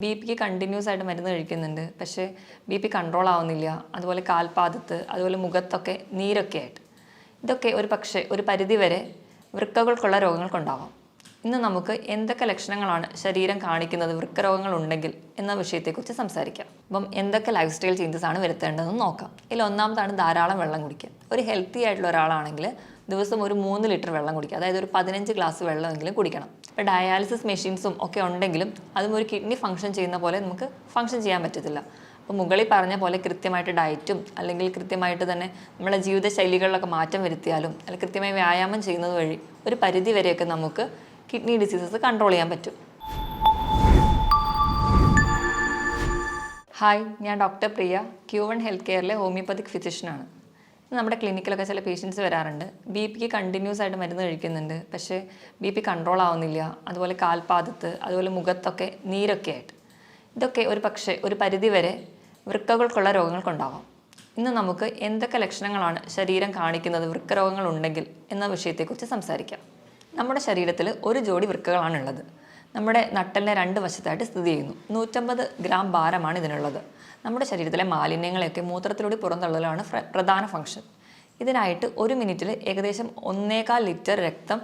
ബിപിക്ക് continuous ആയിട്ട് മരുന്ന് കഴിക്കുന്നുണ്ട്. പക്ഷേ ബിപി കൺട്രോൾ ആവുന്നില്ല. അതുപോലെ കാൽപാദത്ത്, അതുപോലെ മുഖത്തൊക്കെ നീരൊക്കെ ആയിട്ട്. ഇതൊക്കെ ഒരു പരിധിവരെ വൃക്കകൾക്കുള്ള രോഗങ്ങൾക്കുണ്ടാവാം. ഇന്ന് നമുക്ക് എന്തൊക്കെ ലക്ഷണങ്ങളാണ് ശരീരം കാണിക്കുന്നത് വൃക്കരോഗങ്ങൾ ഉണ്ടെങ്കിൽ എന്ന വിഷയത്തെക്കുറിച്ച് സംസാരിക്കാം. അപ്പം എന്തൊക്കെ ലൈഫ് സ്റ്റൈൽ ചേഞ്ചസ് ആണ് വരുത്തേണ്ടതെന്ന് നോക്കാം. ഇതിൽ ഒന്നാമതാണ് ധാരാളം വെള്ളം കുടിക്കുക. ഒരു ഹെൽത്തി ആയിട്ടുള്ള ഒരാളാണെങ്കിൽ ദിവസം ഒരു 3 ലിറ്റർ വെള്ളം കുടിക്കുക. അതായത് ഒരു 15 ഗ്ലാസ് വെള്ളമെങ്കിലും കുടിക്കണം. ഇപ്പോൾ ഡയാലിസിസ് മെഷീൻസും ഒക്കെ ഉണ്ടെങ്കിലും അതും ഒരു കിഡ്നി ഫംഗ്ഷൻ ചെയ്യുന്ന പോലെ നമുക്ക് ഫംഗ്ഷൻ ചെയ്യാൻ പറ്റത്തില്ല. അപ്പോൾ മുകളിൽ പറഞ്ഞ പോലെ കൃത്യമായിട്ട് ഡയറ്റും അല്ലെങ്കിൽ കൃത്യമായിട്ട് തന്നെ നമ്മുടെ ജീവിതശൈലികളിലൊക്കെ മാറ്റം വരുത്തിയാലും അല്ലെങ്കിൽ കൃത്യമായി വ്യായാമം ചെയ്യുന്നത് വഴി ഒരു പരിധി വരെയൊക്കെ നമുക്ക് കിഡ്നി ഡിസീസസ് കൺട്രോൾ ചെയ്യാൻ പറ്റും. ഹായ്, ഞാൻ ഡോക്ടർ പ്രിയ, Q1 ഹെൽത്ത് കെയറിലെ ഹോമിയോപ്പതിക് ഫിസിഷ്യനാണ്. നമ്മുടെ ക്ലിനിക്കിലൊക്കെ ചില പേഷ്യൻസ് വരാറുണ്ട്. ബിപിക്ക് കണ്ടിന്യൂസ് ആയിട്ട് മരുന്ന് കഴിക്കുന്നുണ്ട്. പക്ഷേ ബിപി കൺട്രോൾ ആവുന്നില്ല. അതുപോലെ കാൽപാദത്ത്, അതുപോലെ മുഖത്തൊക്കെ നീരൊക്കെ ആയിട്ട്. ഇതൊക്കെ ഒരു പരിധിവരെ വൃക്കകൾക്കുള്ള രോഗങ്ങൾക്കുണ്ടാവാം. ഇന്ന് നമുക്ക് എന്തൊക്കെ ലക്ഷണങ്ങളാണ് ശരീരം കാണിക്കുന്നത് വൃക്കരോഗങ്ങൾ ഉണ്ടെങ്കിൽ എന്ന വിഷയത്തെക്കുറിച്ച് സംസാരിക്കാം. നമ്മുടെ ശരീരത്തിൽ ഒരു ജോഡി വൃക്കകളാണുള്ളത്. നമ്മുടെ നട്ടലിനെ 2 വശത്തായിട്ട് സ്ഥിതി ചെയ്യുന്നു. 150 ഗ്രാം ഭാരമാണ് ഇതിനുള്ളത്. നമ്മുടെ ശരീരത്തിലെ മാലിന്യങ്ങളെയൊക്കെ മൂത്രത്തിലൂടെ പുറന്തള്ളലാണ് പ്രധാന ഫംഗ്ഷൻ. ഇതിനായിട്ട് 1 മിനിറ്റിൽ ഏകദേശം 1.25 ലിറ്റർ രക്തം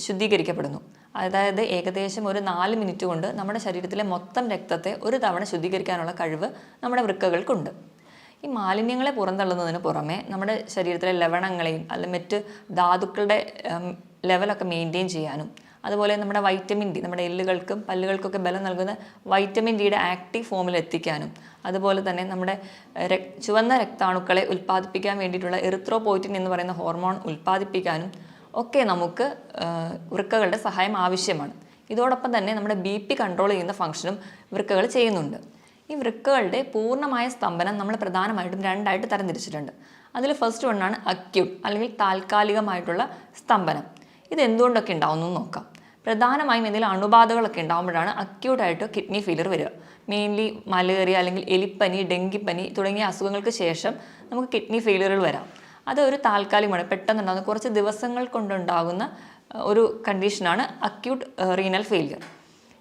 ശുദ്ധീകരിക്കപ്പെടുന്നു. അതായത് ഏകദേശം ഒരു 4 മിനിറ്റ് കൊണ്ട് നമ്മുടെ ശരീരത്തിലെ മൊത്തം രക്തത്തെ ഒരു തവണ ശുദ്ധീകരിക്കാനുള്ള കഴിവ് നമ്മുടെ വൃക്കകൾക്കുണ്ട്. ഈ മാലിന്യങ്ങളെ പുറന്തള്ളുന്നതിന് പുറമെ നമ്മുടെ ശരീരത്തിലെ ലവണങ്ങളെയും അല്ലെങ്കിൽ മറ്റ് ധാതുക്കളുടെ ലെവലൊക്കെ മെയിൻറ്റെയിൻ ചെയ്യാനും അതുപോലെ നമ്മുടെ വൈറ്റമിൻ ഡി, നമ്മുടെ എല്ലുകൾക്കും പല്ലുകൾക്കൊക്കെ ബലം നൽകുന്ന വൈറ്റമിൻ ഡിയുടെ ആക്റ്റീവ് ഫോമിൽ എത്തിക്കാനും അതുപോലെ തന്നെ നമ്മുടെ ചുവന്ന രക്താണുക്കളെ ഉൽപ്പാദിപ്പിക്കാൻ വേണ്ടിയിട്ടുള്ള എറിത്രോപോയിറ്റിൻ എന്ന് പറയുന്ന ഹോർമോൺ ഉൽപ്പാദിപ്പിക്കാനും ഒക്കെ നമുക്ക് വൃക്കകളുടെ സഹായം ആവശ്യമാണ്. ഇതോടൊപ്പം തന്നെ നമ്മുടെ ബിപി കൺട്രോൾ ചെയ്യുന്ന ഫംഗ്ഷനും വൃക്കകൾ ചെയ്യുന്നുണ്ട്. ഈ വൃക്കകളുടെ പൂർണ്ണമായ സ്തംഭനം നമ്മൾ പ്രധാനമായിട്ടും 2ആയിട്ട് തരംതിരിച്ചിട്ടുണ്ട്. അതിൽ ഫസ്റ്റ് വണ്ണാണ് അക്യൂട്ട് അല്ലെങ്കിൽ താൽക്കാലികമായിട്ടുള്ള സ്തംഭനം. ഇത് എന്തുകൊണ്ടൊക്കെ ഉണ്ടാവുമെന്ന് നോക്കാം. പ്രധാനമായും എന്തെങ്കിലും അണുബാധകളൊക്കെ ഉണ്ടാകുമ്പോഴാണ് അക്യൂട്ടായിട്ട് കിഡ്നി ഫെയിലിയർ വരിക. മെയിൻലി മലേറിയ അല്ലെങ്കിൽ എലിപ്പനി, ഡെങ്കിപ്പനി തുടങ്ങിയ അസുഖങ്ങൾക്ക് ശേഷം നമുക്ക് കിഡ്നി ഫെയിലിയറുകൾ വരാം. അത് ഒരു താൽക്കാലികമാണ്, പെട്ടെന്നുണ്ടാകുന്ന കുറച്ച് ദിവസങ്ങൾ കൊണ്ടുണ്ടാകുന്ന ഒരു കണ്ടീഷനാണ് അക്യൂട്ട് റീനൽ ഫെയിലിയർ.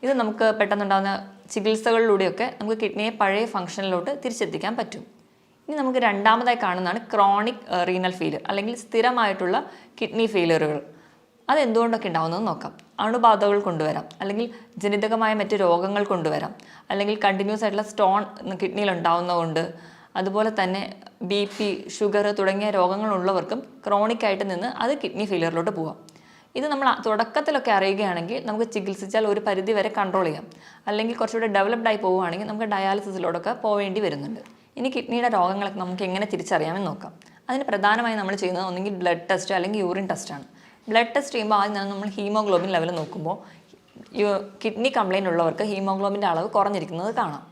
ഇത് നമുക്ക് പെട്ടെന്നുണ്ടാകുന്ന ചികിത്സകളിലൂടെയൊക്കെ നമുക്ക് കിഡ്നിയെ പഴയ ഫംഗ്ഷനിലോട്ട് തിരിച്ചെത്തിക്കാൻ പറ്റും. ഇനി നമുക്ക് രണ്ടാമതായി കാണുന്നതാണ് ക്രോണിക് റീനൽ ഫെയിലിയർ അല്ലെങ്കിൽ സ്ഥിരമായിട്ടുള്ള കിഡ്നി ഫെയിലിയറുകൾ. അതെന്തുകൊണ്ടൊക്കെ ഉണ്ടാകുന്നത് നോക്കാം. അണുബാധകൾ കൊണ്ടുവരാം, അല്ലെങ്കിൽ ജനിതകമായ മറ്റ് രോഗങ്ങൾ കൊണ്ടുവരാം, അല്ലെങ്കിൽ കണ്ടിന്യൂസ് ആയിട്ടുള്ള സ്റ്റോൺ കിഡ്നിയിൽ ഉണ്ടാകുന്നതുകൊണ്ട്, അതുപോലെ തന്നെ ബിപി, ഷുഗർ തുടങ്ങിയ രോഗങ്ങളുള്ളവർക്കും ക്രോണിക്കായിട്ട് നിന്ന് അത് കിഡ്നി ഫെയിലിയറിലോട്ട് പോകാം. ഇത് നമ്മൾ തുടക്കത്തിലൊക്കെ അറിയുകയാണെങ്കിൽ നമുക്ക് ചികിത്സിച്ചാൽ ഒരു പരിധി വരെ കൺട്രോൾ ചെയ്യാം. അല്ലെങ്കിൽ കുറച്ചുകൂടെ ഡെവലപ്ഡ് ആയി പോവുകയാണെങ്കിൽ നമുക്ക് ഡയാലിസിസിലോടൊക്കെ പോവേണ്ടി വരുന്നുണ്ട്. ഇനി കിഡ്നിയുടെ രോഗങ്ങളൊക്കെ നമുക്ക് എങ്ങനെ തിരിച്ചറിയാമെന്ന് നോക്കാം. അതിന് പ്രധാനമായും നമ്മൾ ചെയ്യുന്നത് ഒന്നെങ്കിൽ ബ്ലഡ് ടെസ്റ്റ് അല്ലെങ്കിൽ യൂറിൻ ടെസ്റ്റാണ്. ബ്ലഡ് ടെസ്റ്റ് ചെയ്യുമ്പോൾ ആദ്യം തന്നെ നമ്മൾ ഹീമോഗ്ലോബിൻ ലെവൽ നോക്കുമ്പോൾ കിഡ്നി കംപ്ലയിൻ്റ് ഉള്ളവർക്ക് ഹീമോഗ്ലോബിൻ്റെ അളവ് കുറഞ്ഞിരിക്കുന്നത് കാണാം.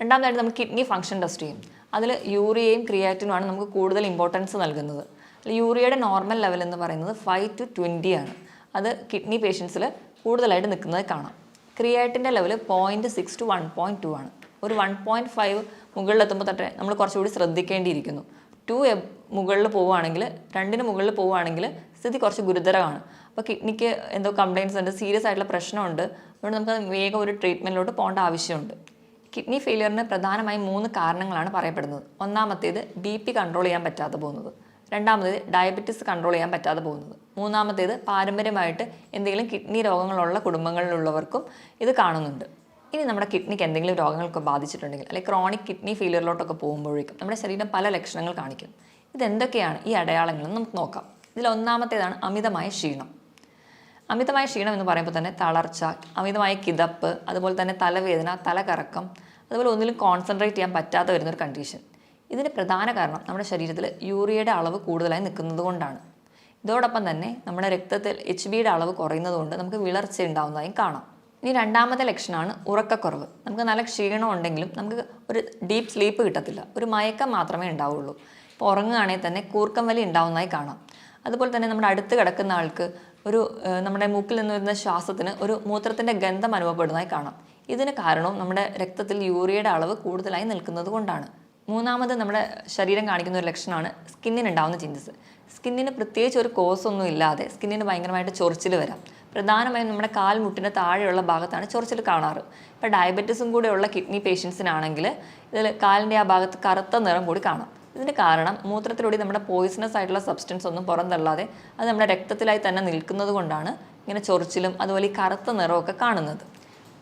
രണ്ടാമതായിട്ട് നമ്മൾ കിഡ്നി ഫംഗ്ഷൻ ടെസ്റ്റ് ചെയ്യും. അതിൽ യൂറിയയും ക്രിയാറ്റിനുമാണ് നമുക്ക് കൂടുതൽ ഇമ്പോർട്ടൻസ് നൽകുന്നത്. യൂറിയയുടെ നോർമൽ ലെവൽ എന്ന് പറയുന്നത് 5 to 20 ആണ്. അത് കിഡ്നി പേഷ്യൻസിൽ കൂടുതലായിട്ട് നിൽക്കുന്നത് കാണാം. ക്രിയാറ്റിൻ്റെ ലെവൽ 0.6 to 1.2 ആണ്. ഒരു 1.5 മുകളിലെത്തുമ്പോൾ തൊട്ടേ നമ്മൾ കുറച്ചുകൂടി ശ്രദ്ധിക്കേണ്ടിയിരിക്കുന്നു. 2 മുകളിൽ പോവുകയാണെങ്കിൽ, 2ന് മുകളിൽ പോവുകയാണെങ്കിൽ സ്ഥിതി കുറച്ച് ഗുരുതരമാണ്. അപ്പോൾ കിഡ്നിക്ക് എന്തോ കംപ്ലയിൻസ് ഉണ്ട്, സീരിയസ് ആയിട്ടുള്ള പ്രശ്നമുണ്ട്. അതുകൊണ്ട് നമുക്ക് വേഗം ഒരു ട്രീറ്റ്മെൻറ്റിലോട്ട് പോകേണ്ട ആവശ്യമുണ്ട്. കിഡ്നി ഫെയിലിയറിന് പ്രധാനമായും 3 കാരണങ്ങളാണ് പറയപ്പെടുന്നത്. ഒന്നാമത്തേത് ബിപി കൺട്രോൾ ചെയ്യാൻ പറ്റാതെ പോകുന്നത്. രണ്ടാമത്തേത് ഡയബറ്റിസ് കൺട്രോൾ ചെയ്യാൻ പറ്റാതെ പോകുന്നത്. മൂന്നാമത്തേത് പാരമ്പര്യമായിട്ട് എന്തെങ്കിലും കിഡ്നി രോഗങ്ങളുള്ള കുടുംബങ്ങളിലുള്ളവർക്കും ഇത് കാണുന്നുണ്ട്. ഇനി നമ്മുടെ കിഡ്നിക്ക് എന്തെങ്കിലും രോഗങ്ങളൊക്കെ ബാധിച്ചിട്ടുണ്ടെങ്കിൽ അല്ലെങ്കിൽ ക്രോണിക് കിഡ്നി ഫെയിലിയറിലോട്ടൊക്കെ പോകുമ്പോഴേക്കും നമ്മുടെ ശരീരം പല ലക്ഷണങ്ങൾ കാണിക്കും. ഇതെന്തൊക്കെയാണ് ഈ അടയാളങ്ങളെന്ന് നമുക്ക് നോക്കാം. ഇതിൽ ഒന്നാമത്തേതാണ് അമിതമായ ക്ഷീണം. അമിതമായ ക്ഷീണം എന്ന് പറയുമ്പോൾ തന്നെ തളർച്ച, അമിതമായ കിതപ്പ്, അതുപോലെ തന്നെ തലവേദന, തലകറക്കം, അതുപോലെ ഒന്നിലും കോൺസെൻട്രേറ്റ് ചെയ്യാൻ പറ്റാതെ വരുന്നൊരു കണ്ടീഷൻ. ഇതിന് പ്രധാന കാരണം നമ്മുടെ ശരീരത്തിൽ യൂറിയയുടെ അളവ് കൂടുതലായി നിൽക്കുന്നത് കൊണ്ടാണ്. ഇതോടൊപ്പം തന്നെ നമ്മുടെ രക്തത്തിൽ HBയുടെ അളവ് കുറയുന്നത് കൊണ്ട് നമുക്ക് വിളർച്ച ഉണ്ടാകുന്നതായും കാണാം. ഇനി രണ്ടാമത്തെ ലക്ഷണമാണ് ഉറക്കക്കുറവ്. നമുക്ക് നല്ല ക്ഷീണം ഉണ്ടെങ്കിലും നമുക്ക് ഒരു ഡീപ്പ് സ്ലീപ്പ് കിട്ടത്തില്ല, ഒരു മയക്കം മാത്രമേ ഉണ്ടാവുള്ളൂ. ഇപ്പോൾ ഉറങ്ങുകയാണെങ്കിൽ തന്നെ കൂർക്കം വലി ഉണ്ടാവുന്നതായി കാണാം. അതുപോലെ തന്നെ നമ്മുടെ അടുത്ത് കിടക്കുന്ന ആൾക്ക് നമ്മുടെ മൂക്കിൽ നിന്ന് വരുന്ന ശ്വാസത്തിന് ഒരു മൂത്രത്തിൻ്റെ ഗന്ധം അനുഭവപ്പെടുന്നതായി കാണാം. ഇതിന് കാരണവും നമ്മുടെ രക്തത്തിൽ യൂറിയയുടെ അളവ് കൂടുതലായി നിൽക്കുന്നത് കൊണ്ടാണ്. മൂന്നാമത് നമ്മുടെ ശരീരം കാണിക്കുന്ന ഒരു ലക്ഷണമാണ് സ്കിന്നിനുണ്ടാവുന്ന ചേഞ്ചസ്. സ്കിന്നിന് പ്രത്യേകിച്ച് ഒരു കോസ് ഒന്നും ഇല്ലാതെ സ്കിന്നിന് ഭയങ്കരമായിട്ട് ചൊറിച്ചിൽ വരാം. പ്രധാനമായും നമ്മുടെ കാൽമുട്ടിന് താഴെയുള്ള ഭാഗത്താണ് ചൊറിച്ചിൽ കാണാറ്. ഇപ്പോൾ ഡയബറ്റീസും കൂടെ ഉള്ള കിഡ്നി പേഷ്യൻസിനാണെങ്കിൽ ഇതിൽ കാലിൻ്റെ ആ ഭാഗത്ത് കറുത്ത നിറം കൂടി കാണാം. ഇതിന് കാരണം മൂത്രത്തിലൂടെ നമ്മുടെ പോയിസണസ് ആയിട്ടുള്ള സബ്സ്റ്റൻസ് ഒന്നും പുറന്തള്ളാതെ അത് നമ്മുടെ രക്തത്തിലായി തന്നെ നിൽക്കുന്നത് കൊണ്ടാണ് ഇങ്ങനെ ചൊറിച്ചിലും അതുപോലെ ഈ കറുത്ത നിറമൊക്കെ കാണുന്നത്.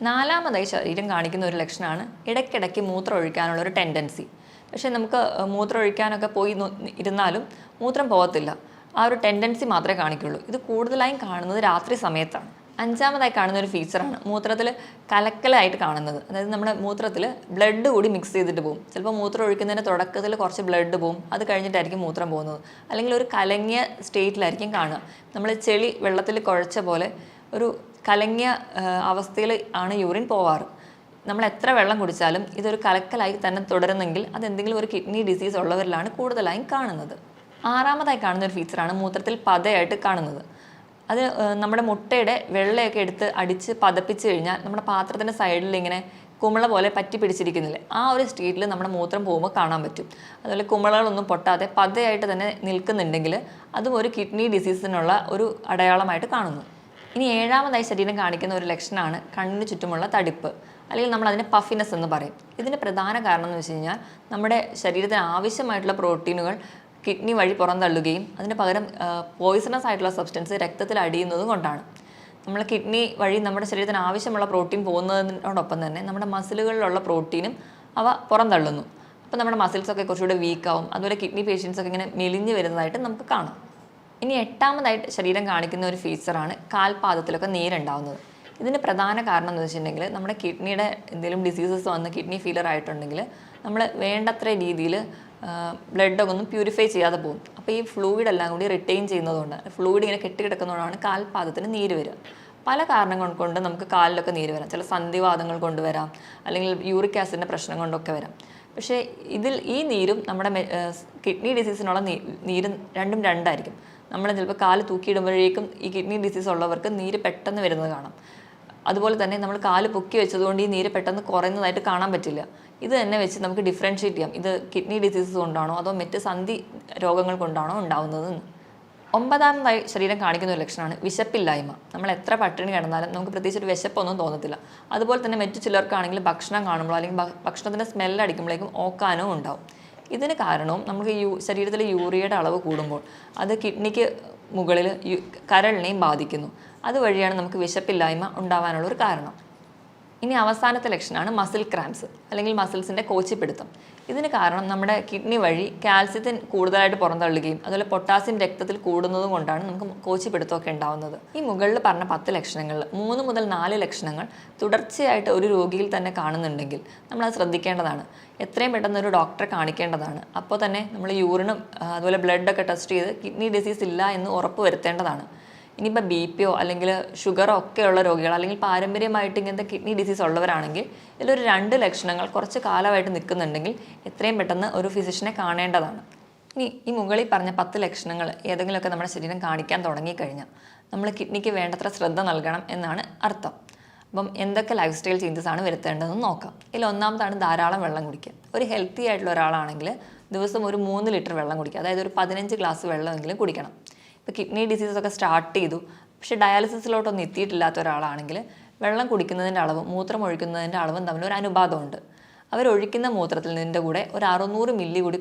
നാലാമതായി ശരീരം കാണിക്കുന്ന ഒരു ലക്ഷണമാണ് ഇടയ്ക്കിടയ്ക്ക് മൂത്രം ഒഴിക്കാനുള്ള ഒരു ടെൻഡൻസി. പക്ഷേ നമുക്ക് മൂത്രം ഒഴിക്കാനൊക്കെ പോയി ഇരുന്നാലും മൂത്രം പോകത്തില്ല. ആ ഒരു ടെൻഡൻസി മാത്രമേ കാണിക്കുള്ളൂ. ഇത് കൂടുതലായും കാണുന്നത് രാത്രി സമയത്താണ്. അഞ്ചാമതായി കാണുന്ന ഒരു ഫീച്ചറാണ് മൂത്രത്തിൽ കലക്കലായിട്ട് കാണുന്നത്. അതായത് നമ്മുടെ മൂത്രത്തിൽ ബ്ലഡ് കൂടി മിക്സ് ചെയ്തിട്ട് പോകും. ചിലപ്പോൾ മൂത്രം ഒഴിക്കുന്നതിന് തുടക്കത്തിൽ കുറച്ച് ബ്ലഡ് പോകും, അത് കഴിഞ്ഞിട്ടായിരിക്കും മൂത്രം പോകുന്നത്. അല്ലെങ്കിൽ ഒരു കലങ്ങിയ സ്റ്റേറ്റിലായിരിക്കും കാണുക. നമ്മൾ ചെളി വെള്ളത്തിൽ കുഴച്ച പോലെ ഒരു കലങ്ങിയ അവസ്ഥയിൽ ആണ് യൂറിൻ പോവാറ്. നമ്മൾ എത്ര വെള്ളം കുടിച്ചാലും ഇതൊരു കലക്കലായി തന്നെ തുടരുന്നെങ്കിൽ അതെന്തെങ്കിലും ഒരു കിഡ്നി ഡിസീസ് ഉള്ളവരിലാണ് കൂടുതലായും കാണുന്നത്. ആറാമതായി കാണുന്ന ഒരു ഫീച്ചറാണ് മൂത്രത്തിൽ പതയായിട്ട് കാണുന്നത്. അത് നമ്മുടെ മുട്ടയുടെ വെള്ളയൊക്കെ എടുത്ത് അടിച്ച് പതപ്പിച്ച് കഴിഞ്ഞാൽ നമ്മുടെ പാത്രത്തിൻ്റെ സൈഡിൽ ഇങ്ങനെ കുമിള പോലെ പറ്റി പിടിച്ചിരിക്കുന്നില്ലേ, ആ ഒരു സ്റ്റേറ്റിൽ നമ്മുടെ മൂത്രം പോകുമ്പോൾ കാണാൻ പറ്റും. അതുപോലെ കുമിളകളൊന്നും പൊട്ടാതെ പതയായിട്ട് തന്നെ നിൽക്കുന്നുണ്ടെങ്കിൽ അതും ഒരു കിഡ്നി ഡിസീസിനുള്ള ഒരു അടയാളമായിട്ട് കാണുന്നു. ഇനി ഏഴാമതായി ശരീരം കാണിക്കുന്ന ഒരു ലക്ഷണമാണ് കണ്ണിന് ചുറ്റുമുള്ള തടിപ്പ്, അല്ലെങ്കിൽ നമ്മൾ അതിനെ പഫിനെസ് എന്ന് പറയും. ഇതിൻ്റെ പ്രധാന കാരണം എന്ന് വെച്ച് കഴിഞ്ഞാൽ നമ്മുടെ ശരീരത്തിന് ആവശ്യമായിട്ടുള്ള പ്രോട്ടീനുകൾ കിഡ്നി വഴി പുറന്തള്ളുകയും അതിന് പകരം പോയിസണസ് ആയിട്ടുള്ള സബ്സ്റ്റൻസ് രക്തത്തിൽ അടിയുന്നതും കൊണ്ടാണ്. നമ്മൾ കിഡ്നി വഴി നമ്മുടെ ശരീരത്തിന് ആവശ്യമുള്ള പ്രോട്ടീൻ പോകുന്നതിനോടൊപ്പം തന്നെ നമ്മുടെ മസിലുകളിലുള്ള പ്രോട്ടീനും അവ പുറന്തള്ളുന്നു. അപ്പോൾ നമ്മുടെ മസിൽസൊക്കെ കുറച്ചുകൂടെ വീക്കാവും. അതുപോലെ കിഡ്നി പേഷ്യൻസൊക്കെ ഇങ്ങനെ മെലിഞ്ഞ് വരുന്നതായിട്ട് നമുക്ക് കാണാം. ഇനി എട്ടാമതായിട്ട് ശരീരം കാണിക്കുന്ന ഒരു ഫീച്ചറാണ് കാൽപാദത്തിലൊക്കെ നീരുണ്ടാവുന്നത്. ഇതിന് പ്രധാന കാരണം എന്ന് വെച്ചിട്ടുണ്ടെങ്കിൽ നമ്മുടെ കിഡ്നിയുടെ എന്തെങ്കിലും ഡിസീസസ് വന്ന് കിഡ്നി ഫെയിലിയർ ആയിട്ടുണ്ടെങ്കിൽ നമ്മൾ വേണ്ടത്ര രീതിയിൽ ബ്ലഡൊക്കെ ഒന്നും പ്യൂരിഫൈ ചെയ്യാതെ പോകും. അപ്പോൾ ഈ ഫ്ലൂയിഡ് എല്ലാം കൂടി റിറ്റെയിൻ ചെയ്യുന്നതുകൊണ്ട് ഫ്ലൂയിഡ് ഇങ്ങനെ കെട്ടിക്കിടക്കുന്നതുകൊണ്ടാണ് കാൽപാദത്തിന് നീര് വരിക. പല കാരണങ്ങൾ കൊണ്ട് നമുക്ക് കാലിലൊക്കെ നീര് വരാം. ചില സന്ധിവാതങ്ങൾ കൊണ്ടുവരാം, അല്ലെങ്കിൽ യൂറിക് ആസിഡിൻ്റെ പ്രശ്നം കൊണ്ടൊക്കെ വരാം. പക്ഷേ ഈ നീരും നമ്മുടെ കിഡ്നി ഡിസീസിനുള്ള നീരും രണ്ടും രണ്ടായിരിക്കും. നമ്മൾ ചിലപ്പോൾ കാല് തൂക്കിയിടുമ്പോഴേക്കും ഈ കിഡ്നി ഡിസീസ് ഉള്ളവർക്ക് നീര് പെട്ടെന്ന് വരുന്നത് കാണാം. അതുപോലെ തന്നെ നമ്മൾ കാല് പൊക്കി വെച്ചതുകൊണ്ട് ഈ നീര് പെട്ടെന്ന് കുറയുന്നതായിട്ട് കാണാൻ പറ്റില്ല. ഇത് തന്നെ വെച്ച് നമുക്ക് ഡിഫറൻഷ്യേറ്റ് ചെയ്യാം, ഇത് കിഡ്നി ഡിസീസസ് കൊണ്ടാണോ അതോ മറ്റ് സന്ധി രോഗങ്ങൾ കൊണ്ടാണോ ഉണ്ടാവുന്നതെന്ന്. ഒമ്പതാമതായി ശരീരം കാണിക്കുന്ന ഒരു ലക്ഷണമാണ് വിശപ്പില്ലായ്മ. നമ്മൾ എത്ര പട്ടിണി കിടന്നാലും നമുക്ക് പ്രത്യേകിച്ച് ഒരു വിശപ്പൊന്നും തോന്നത്തില്ല. അതുപോലെ തന്നെ മറ്റു ചിലർക്കാണെങ്കിൽ ഭക്ഷണം കാണുമ്പോൾ അല്ലെങ്കിൽ ഭക്ഷണത്തിൻ്റെ സ്മെല്ലടിക്കുമ്പോഴേക്കും ഓക്കാനോ ഉണ്ടാവും. ഇതിന് കാരണവും നമുക്ക് ശരീരത്തിലെ യൂറിയയുടെ അളവ് കൂടുമ്പോൾ അത് കിഡ്നിക്ക് മുകളിൽ കരളിനെയും ബാധിക്കുന്നു. അതുവഴിയാണ് നമുക്ക് വിശപ്പില്ലായ്മ ഉണ്ടാവാനുള്ളൊരു കാരണം. ഇനി അവസാനത്തെ ലക്ഷണമാണ് മസിൽ ക്രാംസ്, അല്ലെങ്കിൽ മസിൽസിൻ്റെ കോച്ചിപ്പിടുത്തം. ഇതിന് കാരണം നമ്മുടെ കിഡ്നി വഴി കാൽസ്യത്തിന് കൂടുതലായിട്ട് പുറന്തള്ളുകയും അതുപോലെ പൊട്ടാസ്യം രക്തത്തിൽ കൂടുന്നതും കൊണ്ടാണ് നമുക്ക് കോച്ചിപ്പിടുത്തമൊക്കെ ഉണ്ടാവുന്നത്. ഈ മുകളിൽ പറഞ്ഞ 10 ലക്ഷണങ്ങളിൽ 3 മുതൽ 4 ലക്ഷണങ്ങൾ തുടർച്ചയായിട്ട് ഒരു രോഗിയിൽ തന്നെ കാണുന്നുണ്ടെങ്കിൽ നമ്മളത് ശ്രദ്ധിക്കേണ്ടതാണ്. എത്രയും പെട്ടെന്ന് ഒരു ഡോക്ടറെ കാണിക്കേണ്ടതാണ്. അപ്പോൾ തന്നെ നമ്മൾ യൂറിനും അതുപോലെ ബ്ലഡൊക്കെ ടെസ്റ്റ് ചെയ്ത് കിഡ്നി ഡിസീസ് ഇല്ല എന്ന് ഉറപ്പ് വരുത്തേണ്ടതാണ്. ഇനിയിപ്പോൾ BP അല്ലെങ്കിൽ ഷുഗറോ ഒക്കെയുള്ള രോഗികൾ, അല്ലെങ്കിൽ പാരമ്പര്യമായിട്ട് ഇങ്ങനത്തെ കിഡ്നി ഡിസീസ് ഉള്ളവരാണെങ്കിൽ ഇതിലൊരു 2 ലക്ഷണങ്ങൾ കുറച്ച് കാലമായിട്ട് നിൽക്കുന്നുണ്ടെങ്കിൽ എത്രയും പെട്ടെന്ന് ഒരു ഫിസിഷ്യനെ കാണേണ്ടതാണ്. ഇനി ഈ മുകളിൽ പറഞ്ഞ 10 ലക്ഷണങ്ങൾ ഏതെങ്കിലുമൊക്കെ നമ്മുടെ ശരീരം കാണിക്കാൻ തുടങ്ങിക്കഴിഞ്ഞാൽ നമ്മൾ കിഡ്നിക്ക് വേണ്ടത്ര ശ്രദ്ധ നൽകണം എന്നാണ് അർത്ഥം. അപ്പം എന്തൊക്കെ ലൈഫ് സ്റ്റൈൽ ചേഞ്ചസ് ആണ് വരുത്തേണ്ടതെന്ന് നോക്കാം. ഇതിൽ ഒന്നാമതാണ് ധാരാളം വെള്ളം കുടിക്കുക. ഒരു ഹെൽത്തി ആയിട്ടുള്ള ഒരാളാണെങ്കിൽ ദിവസം ഒരു 3 ലിറ്റർ വെള്ളം കുടിക്കുക, അതായത് ഒരു 15 ഗ്ലാസ് വെള്ളമെങ്കിലും കുടിക്കണം. ഇപ്പോൾ കിഡ്നി ഡിസീസൊക്കെ സ്റ്റാർട്ട് ചെയ്തു പക്ഷേ ഡയാലിസിസിലോട്ടൊന്നും എത്തിയിട്ടില്ലാത്ത ഒരാളാണെങ്കിൽ വെള്ളം കുടിക്കുന്നതിൻ്റെ അളവും മൂത്രം ഒഴിക്കുന്നതിൻ്റെ അളവും തമ്മിൽ ഒരു അനുപാതമുണ്ട്. അവരൊഴിക്കുന്ന മൂത്രത്തിൽ നിന്നിൻ്റെ കൂടെ ഒരു 600 മില്ലി കൂടി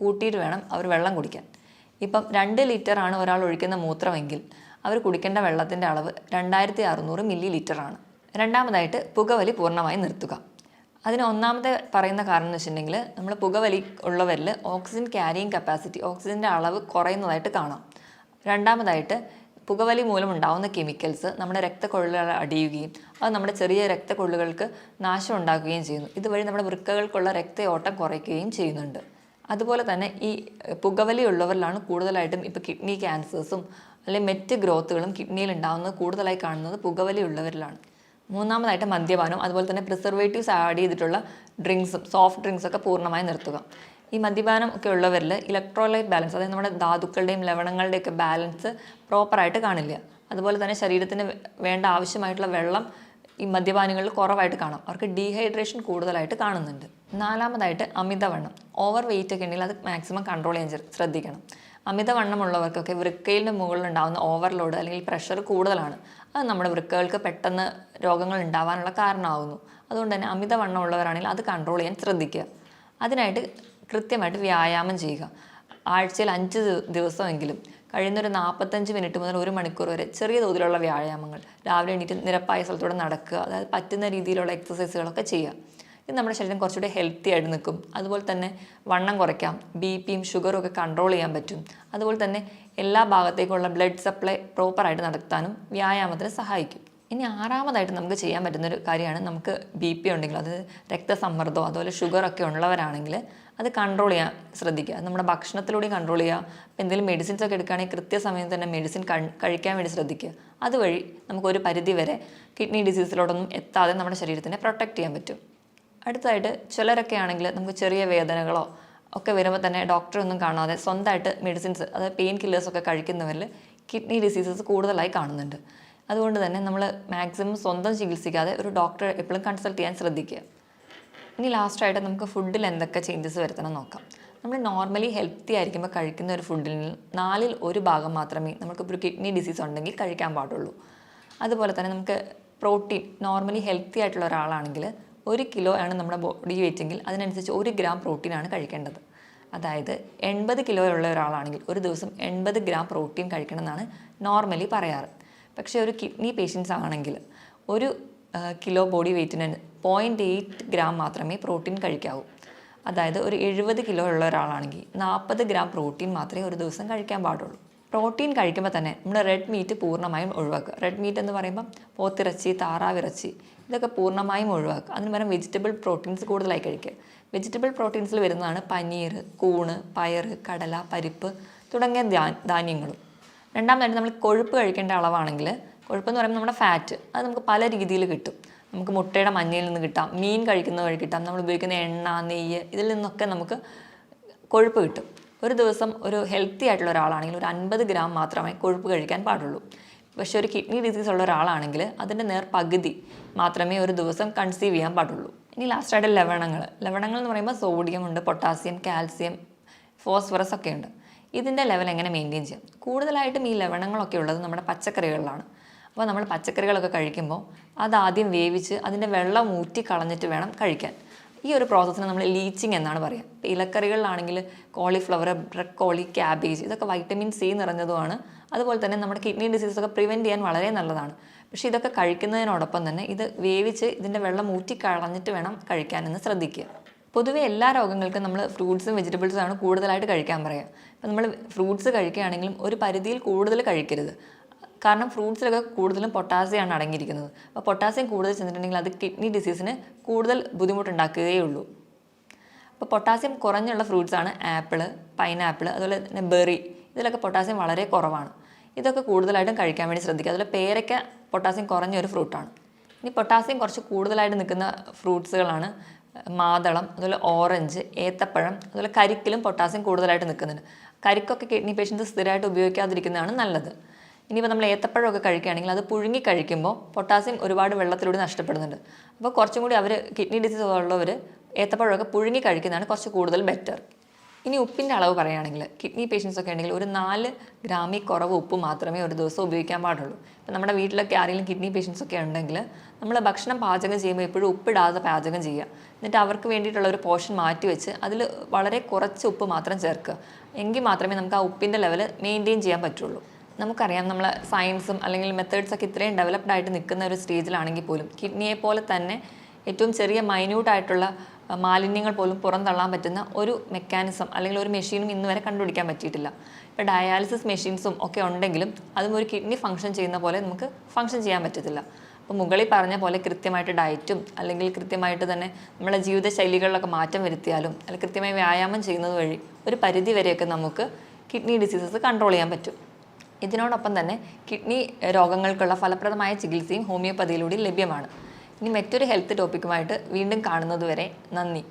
കൂട്ടിയിട്ട് വേണം അവർ വെള്ളം കുടിക്കാൻ. ഇപ്പം 2 ലിറ്ററാണ് ഒരാൾ ഒഴിക്കുന്ന മൂത്രമെങ്കിൽ അവർ കുടിക്കേണ്ട വെള്ളത്തിൻ്റെ അളവ് 2600 മില്ലി ലിറ്ററാണ്. രണ്ടാമതായിട്ട് പുകവലി പൂർണ്ണമായി നിർത്തുക. അതിന് ഒന്നാമത്തെ പറയുന്ന കാരണം എന്ന് വെച്ചിട്ടുണ്ടെങ്കിൽ നമ്മൾ പുകവലി ഉള്ളവരിൽ ഓക്സിജൻ ക്യാരിയിങ് കപ്പാസിറ്റി, ഓക്സിജൻ്റെ അളവ് കുറയുന്നതായിട്ട് കാണാം. രണ്ടാമതായിട്ട് പുകവലി മൂലം ഉണ്ടാകുന്ന കെമിക്കൽസ് നമ്മുടെ രക്തക്കൊള്ളുകൾ അടിയുകയും അത് നമ്മുടെ ചെറിയ രക്തക്കൊള്ളുകൾക്ക് നാശം ഉണ്ടാക്കുകയും ചെയ്യുന്നു. ഇതുവഴി നമ്മുടെ വൃക്കകൾക്കുള്ള രക്തയോട്ടം കുറയ്ക്കുകയും ചെയ്യുന്നുണ്ട്. അതുപോലെ തന്നെ ഈ പുകവലി ഉള്ളവരിലാണ് കൂടുതലായിട്ടും ഇപ്പോൾ കിഡ്നി ക്യാൻസേഴ്സും അല്ലെങ്കിൽ മറ്റ് ഗ്രോത്തുകളും കിഡ്നിയിൽ ഉണ്ടാകുന്നത് കൂടുതലായി കാണുന്നത് പുകവലി ഉള്ളവരിലാണ്. മൂന്നാമതായിട്ട് മദ്യപാനം, അതുപോലെ തന്നെ പ്രിസർവേറ്റീവ്സ് ആഡ് ചെയ്തിട്ടുള്ള ഡ്രിങ്ക്സും സോഫ്റ്റ് ഡ്രിങ്ക്സൊക്കെ പൂർണ്ണമായി നിർത്തുക. ഈ മദ്യപാനം ഒക്കെ ഉള്ളവരിൽ ഇലക്ട്രോലൈറ്റ് ബാലൻസ്, അതായത് നമ്മുടെ ധാതുക്കളുടെയും ലവണങ്ങളുടെയൊക്കെ ബാലൻസ് പ്രോപ്പറായിട്ട് കാണില്ല. അതുപോലെ തന്നെ ശരീരത്തിന് വേണ്ട ആവശ്യമായിട്ടുള്ള വെള്ളം ഈ മദ്യപാനികളിൽ കുറവായിട്ട് കാണാം. അവർക്ക് ഡീഹൈഡ്രേഷൻ കൂടുതലായിട്ട് കാണുന്നുണ്ട്. നാലാമതായിട്ട് അമിതവണ്ണം, ഓവർ വെയിറ്റ് ഒക്കെ ഉണ്ടെങ്കിൽ അത് മാക്സിമം കൺട്രോൾ ചെയ്യാൻ ശ്രദ്ധിക്കണം. അമിതവണ്ണമുള്ളവർക്കൊക്കെ വൃക്കയിലെ മുകളിൽ ഉണ്ടാകുന്ന ഓവർലോഡ് അല്ലെങ്കിൽ പ്രഷർ കൂടുതലാണ്. അത് നമ്മുടെ വൃക്കകൾക്ക് പെട്ടെന്ന് രോഗങ്ങൾ ഉണ്ടാവാനുള്ള കാരണമാകുന്നു. അതുകൊണ്ട് തന്നെ അമിതവണ്ണം ഉള്ളവരാണെങ്കിൽ അത് കൺട്രോൾ ചെയ്യാൻ ശ്രദ്ധിക്കുക. അതിനായിട്ട് കൃത്യമായിട്ട് വ്യായാമം ചെയ്യുക. ആഴ്ചയിൽ 5 ദിവസമെങ്കിലും കഴിയുന്നൊരു 45 മിനിറ്റ് മുതൽ 1 മണിക്കൂർ വരെ ചെറിയ തോതിലുള്ള വ്യായാമങ്ങൾ, രാവിലെ എണീറ്റ് നിരപ്പായ സ്ഥലത്തൂടെ നടക്കുക, അതായത് പറ്റുന്ന രീതിയിലുള്ള എക്സസൈസുകളൊക്കെ ചെയ്യുക. ഇത് നമ്മുടെ ശരീരം കുറച്ചുകൂടി ഹെൽത്തി ആയിട്ട് നിൽക്കും. അതുപോലെ തന്നെ വണ്ണം കുറയ്ക്കാം, ബിപിയും ഷുഗറും ഒക്കെ കൺട്രോൾ ചെയ്യാൻ പറ്റും. അതുപോലെ തന്നെ എല്ലാ ഭാഗത്തേക്കുള്ള ബ്ലഡ് സപ്ലൈ പ്രോപ്പറായിട്ട് നടത്താനും വ്യായാമത്തിന് സഹായിക്കും. ഇനി 6മതായിട്ട് നമുക്ക് ചെയ്യാൻ പറ്റുന്നൊരു കാര്യമാണ്, നമുക്ക് BP ഉണ്ടെങ്കിൽ, അത് രക്തസമ്മർദ്ദമോ അതുപോലെ ഷുഗറൊക്കെ ഉള്ളവരാണെങ്കിൽ അത് കൺട്രോൾ ചെയ്യാൻ ശ്രദ്ധിക്കുക. നമ്മുടെ ഭക്ഷണത്തിലൂടെ കൺട്രോൾ ചെയ്യുക. അപ്പോൾ എന്തെങ്കിലും മെഡിസിൻസ് ഒക്കെ എടുക്കുകയാണെങ്കിൽ കൃത്യസമയത്ത് തന്നെ മെഡിസിൻ കഴിക്കാൻ വേണ്ടി ശ്രദ്ധിക്കുക. അതുവഴി നമുക്കൊരു പരിധി വരെ കിഡ്നി ഡിസീസിലോടൊന്നും എത്താതെ നമ്മുടെ ശരീരത്തിനെ പ്രൊട്ടക്റ്റ് ചെയ്യാൻ പറ്റും. അടുത്തതായിട്ട് ചിലരൊക്കെ ആണെങ്കിൽ നമുക്ക് ചെറിയ വേദനകളോ ഒക്കെ വരുമ്പോൾ തന്നെ ഡോക്ടറൊന്നും കാണാതെ സ്വന്തമായിട്ട് മെഡിസിൻസ്, അതായത് പെയിൻ കില്ലേഴ്സൊക്കെ കഴിക്കുന്നവരിൽ കിഡ്നി ഡിസീസസ് കൂടുതലായി കാണുന്നുണ്ട്. അതുകൊണ്ട് തന്നെ നമ്മൾ മാക്സിമം സ്വന്തം ചികിത്സിക്കാതെ ഒരു ഡോക്ടറെ എപ്പോഴും കൺസൾട്ട് ചെയ്യാൻ ശ്രദ്ധിക്കുക. ഇനി ലാസ്റ്റായിട്ട് നമുക്ക് ഫുഡിൽ എന്തൊക്കെ ചേഞ്ചസ് വരുത്തണം നോക്കാം. നമ്മൾ നോർമലി ഹെൽത്തി ആയിരിക്കുമ്പോൾ കഴിക്കുന്ന ഒരു ഫുഡിൽ 4ൽ 1 ഭാഗം മാത്രമേ നമുക്കിപ്പോൾ ഒരു കിഡ്നി ഡിസീസ് ഉണ്ടെങ്കിൽ കഴിക്കാൻ പാടുള്ളൂ. അതുപോലെ തന്നെ നമുക്ക് പ്രോട്ടീൻ, നോർമലി ഹെൽത്തി ആയിട്ടുള്ള ഒരാളാണെങ്കിൽ 1 കിലോ ആണ് നമ്മുടെ ബോഡി വെയിറ്റെങ്കിൽ അതിനനുസരിച്ച് 1 ഗ്രാം പ്രോട്ടീനാണ് കഴിക്കേണ്ടത്. അതായത് 80 കിലോ ഉള്ള ഒരാളാണെങ്കിൽ ഒരു ദിവസം 80 ഗ്രാം പ്രോട്ടീൻ കഴിക്കണമെന്നാണ് നോർമലി പറയാറ്. പക്ഷേ ഒരു കിഡ്നി പേഷ്യൻസ് ആണെങ്കിൽ 1 കിലോ ബോഡി വെയ്റ്റിന് 0.8 ഗ്രാം മാത്രമേ പ്രോട്ടീൻ കഴിക്കാവൂ. അതായത് ഒരു 70 കിലോ ഉള്ള ഒരാളാണെങ്കിൽ 40 ഗ്രാം പ്രോട്ടീൻ മാത്രമേ ഒരു ദിവസം കഴിക്കാൻ പാടുള്ളൂ. പ്രോട്ടീൻ കഴിക്കുമ്പോൾ തന്നെ നമ്മൾ റെഡ് മീറ്റ് പൂർണ്ണമായും ഒഴിവാക്കുക. റെഡ് മീറ്റ് എന്ന് പറയുമ്പം പോത്തിറച്ചി, താറാവിറച്ചി, ഇതൊക്കെ പൂർണ്ണമായും ഒഴിവാക്കുക. അതിന് പകരം വെജിറ്റബിൾ പ്രോട്ടീൻസ് കൂടുതലായി കഴിക്കുക. വെജിറ്റബിൾ പ്രോട്ടീൻസിൽ വരുന്നതാണ് പനീർ, കൂണ്, പയർ, കടല, പരിപ്പ് തുടങ്ങിയ ധാന്യങ്ങളും. രണ്ടാമതായിട്ട് നമ്മൾ കൊഴുപ്പ് കഴിക്കേണ്ട അളവാണെങ്കിൽ, കൊഴുപ്പെന്ന് പറയുമ്പോൾ നമ്മുടെ ഫാറ്റ്, അത് നമുക്ക് പല രീതിയിൽ കിട്ടും. നമുക്ക് മുട്ടയുടെ മഞ്ഞയിൽ നിന്ന് കിട്ടാം, മീൻ കഴിക്കുന്ന വഴി കിട്ടാം, നമ്മൾ ഉപയോഗിക്കുന്ന എണ്ണ, നെയ്യ്, ഇതിൽ നിന്നൊക്കെ നമുക്ക് കൊഴുപ്പ് കിട്ടും. ഒരു ദിവസം ഒരു ഹെൽത്തി ആയിട്ടുള്ള ഒരാളാണെങ്കിൽ ഒരു 50 ഗ്രാം മാത്രമേ കൊഴുപ്പ് കഴിക്കാൻ പാടുള്ളൂ. പക്ഷേ ഒരു കിഡ്നി ഡിസീസ് ഉള്ള ഒരാളാണെങ്കിൽ അതിൻ്റെ പകുതി മാത്രമേ ഒരു ദിവസം കൺസീവ് ചെയ്യാൻ പാടുള്ളൂ. ഇനി ലാസ്റ്റായിട്ട് ലവണങ്ങൾ എന്ന് പറയുമ്പോൾ സോഡിയം ഉണ്ട്, പൊട്ടാസ്യം, കാൽസ്യം, ഫോസ്ഫറസ് ഒക്കെ ഉണ്ട്. ഇതിൻ്റെ ലെവൽ എങ്ങനെ മെയിൻറ്റെയിൻ ചെയ്യാം? കൂടുതലായിട്ടും ഈ ലവണങ്ങളൊക്കെ ഉള്ളത് നമ്മുടെ പച്ചക്കറികളിലാണ്. അപ്പോൾ നമ്മൾ പച്ചക്കറികളൊക്കെ കഴിക്കുമ്പോൾ അതാദ്യം വേവിച്ച് അതിൻ്റെ വെള്ളം ഊറ്റി കളഞ്ഞിട്ട് വേണം കഴിക്കാൻ. ഈ ഒരു പ്രോസസ്സിന് നമ്മൾ ലീച്ചിങ് എന്നാണ് പറയുക. ഇപ്പോൾ ഇലക്കറികളിലാണെങ്കിൽ കോളിഫ്ലവർ, ബ്രക്കോളി, ക്യാബേജ്, ഇതൊക്കെ വൈറ്റമിൻ സി നിറഞ്ഞതുമാണ്. അതുപോലെ തന്നെ നമ്മുടെ കിഡ്നി ഡിസീസൊക്കെ പ്രിവെൻറ്റ് ചെയ്യാൻ വളരെ നല്ലതാണ്. പക്ഷേ ഇതൊക്കെ കഴിക്കുന്നതിനോടൊപ്പം തന്നെ ഇത് വേവിച്ച് ഇതിൻ്റെ വെള്ളം ഊറ്റി കളഞ്ഞിട്ട് വേണം കഴിക്കാനെന്ന് ശ്രദ്ധിക്കുക. പൊതുവെ എല്ലാ രോഗങ്ങൾക്കും നമ്മൾ ഫ്രൂട്ട്സും വെജിറ്റബിൾസും ആണ് കൂടുതലായിട്ട് കഴിക്കാൻ പറയുക. അപ്പോൾ നമ്മൾ ഫ്രൂട്ട്സ് കഴിക്കുകയാണെങ്കിലും ഒരു പരിധിയിൽ കൂടുതൽ കഴിക്കരുത്. കാരണം ഫ്രൂട്ട്സിലൊക്കെ കൂടുതലും പൊട്ടാസ്യമാണ് അടങ്ങിയിരിക്കുന്നത്. അപ്പോൾ പൊട്ടാസ്യം കൂടുതൽ ചെന്നിട്ടുണ്ടെങ്കിൽ അത് കിഡ്നി ഡിസീസിന് കൂടുതൽ ബുദ്ധിമുട്ടുണ്ടാക്കുകയേ ഉള്ളൂ. അപ്പോൾ പൊട്ടാസ്യം കുറഞ്ഞുള്ള ഫ്രൂട്ട്സാണ് ആപ്പിൾ, പൈനാപ്പിൾ, അതുപോലെ തന്നെ ബെറി, ഇതിലൊക്കെ പൊട്ടാസ്യം വളരെ കുറവാണ്. ഇതൊക്കെ കൂടുതലായിട്ടും കഴിക്കാൻ വേണ്ടി ശ്രദ്ധിക്കുക. അതുപോലെ പേരയ്ക്ക പൊട്ടാസ്യം കുറഞ്ഞൊരു ഫ്രൂട്ടാണ്. ഇനി പൊട്ടാസ്യം കുറച്ച് കൂടുതലായിട്ട് നിൽക്കുന്ന ഫ്രൂട്ട്സുകളാണ് മാതളം, അതുപോലെ ഓറഞ്ച്, ഏത്തപ്പഴം, അതുപോലെ കരിക്കിലും പൊട്ടാസ്യം കൂടുതലായിട്ട് നിൽക്കുന്നുണ്ട്. കരിക്കൊക്കെ കിഡ്നി പേഷ്യൻസ് സ്ഥിരമായിട്ട് ഉപയോഗിക്കാതിരിക്കുന്നതാണ് നല്ലത്. ഇനിയിപ്പോൾ നമ്മൾ ഏത്തപ്പഴമൊക്കെ കഴിക്കുകയാണെങ്കിൽ അത് പുഴുങ്ങി കഴിക്കുമ്പോൾ പൊട്ടാസ്യം ഒരുപാട് വെള്ളത്തിലൂടെ നഷ്ടപ്പെടുന്നുണ്ട്. അപ്പോൾ കുറച്ചും കൂടി കിഡ്നി ഡിസീസ് ഉള്ളവർ ഏത്തപ്പഴമൊക്കെ പുഴുങ്ങി കഴിക്കുന്നതാണ് കുറച്ച് കൂടുതൽ ബെറ്റർ. ഇനി ഉപ്പിൻ്റെ അളവ് പറയുകയാണെങ്കിൽ കിഡ്നി പേഷ്യൻസ് ഒക്കെ ഉണ്ടെങ്കിൽ ഒരു 4 ഗ്രാമിൽ കുറവ് ഉപ്പ് മാത്രമേ ഒരു ദിവസം ഉപയോഗിക്കാൻ പാടുള്ളൂ. ഇപ്പം നമ്മുടെ വീട്ടിലൊക്കെ ആരെങ്കിലും കിഡ്നി പേഷ്യൻസ് ഒക്കെ ഉണ്ടെങ്കിൽ നമ്മൾ ഭക്ഷണം പാചകം ചെയ്യുമ്പോൾ എപ്പോഴും ഉപ്പിടാതെ പാചകം ചെയ്യുക. എന്നിട്ട് അവർക്ക് വേണ്ടിയിട്ടുള്ള ഒരു പോർഷൻ മാറ്റി വെച്ച് അതിൽ വളരെ കുറച്ച് ഉപ്പ് മാത്രം ചേർക്കുക. എങ്കിൽ മാത്രമേ നമുക്ക് ആ ഉപ്പിൻ്റെ ലെവൽ മെയിൻറ്റെയിൻ ചെയ്യാൻ പറ്റുള്ളൂ. നമുക്കറിയാം, നമ്മൾ സയൻസും അല്ലെങ്കിൽ മെത്തേഡ്സൊക്കെ ഇത്രയും ഡെവലപ്ഡ് ആയിട്ട് നിൽക്കുന്ന ഒരു സ്റ്റേജിലാണെങ്കിൽ പോലും കിഡ്നിയെ പോലെ തന്നെ ഏറ്റവും ചെറിയ മൈന്യൂട്ടായിട്ടുള്ള മാലിന്യങ്ങൾ പോലും പുറന്തള്ളാൻ പറ്റുന്ന ഒരു മെക്കാനിസം അല്ലെങ്കിൽ ഒരു മെഷീനും ഇന്ന് വരെ കണ്ടുപിടിക്കാൻ പറ്റിയിട്ടില്ല. ഇപ്പോൾ ഡയാലിസിസ് മെഷീൻസും ഒക്കെ ഉണ്ടെങ്കിലും അതും ഒരു കിഡ്നി ഫംഗ്ഷൻ ചെയ്യുന്ന പോലെ നമുക്ക് ഫംഗ്ഷൻ ചെയ്യാൻ പറ്റത്തില്ല. അപ്പോൾ മുകളിൽ പറഞ്ഞ പോലെ കൃത്യമായിട്ട് ഡയറ്റും അല്ലെങ്കിൽ കൃത്യമായിട്ട് തന്നെ നമ്മളെ ജീവിതശൈലികളിലൊക്കെ മാറ്റം വരുത്തിയാലും അല്ലെങ്കിൽ കൃത്യമായി വ്യായാമം ചെയ്യുന്നത് വഴി ഒരു പരിധി വരെയൊക്കെ നമുക്ക് കിഡ്നി ഡിസീസസ് കൺട്രോൾ ചെയ്യാൻ പറ്റും. ഇതിനോടൊപ്പം തന്നെ കിഡ്നി രോഗങ്ങൾക്കുള്ള ഫലപ്രദമായ ചികിത്സയും ഹോമിയോപ്പതിയിലൂടെ ലഭ്യമാണ്. ഇനി മറ്റൊരു ഹെൽത്ത് ടോപ്പിക്കുമായിട്ട് വീണ്ടും കാണുന്നതുവരെ നന്ദി.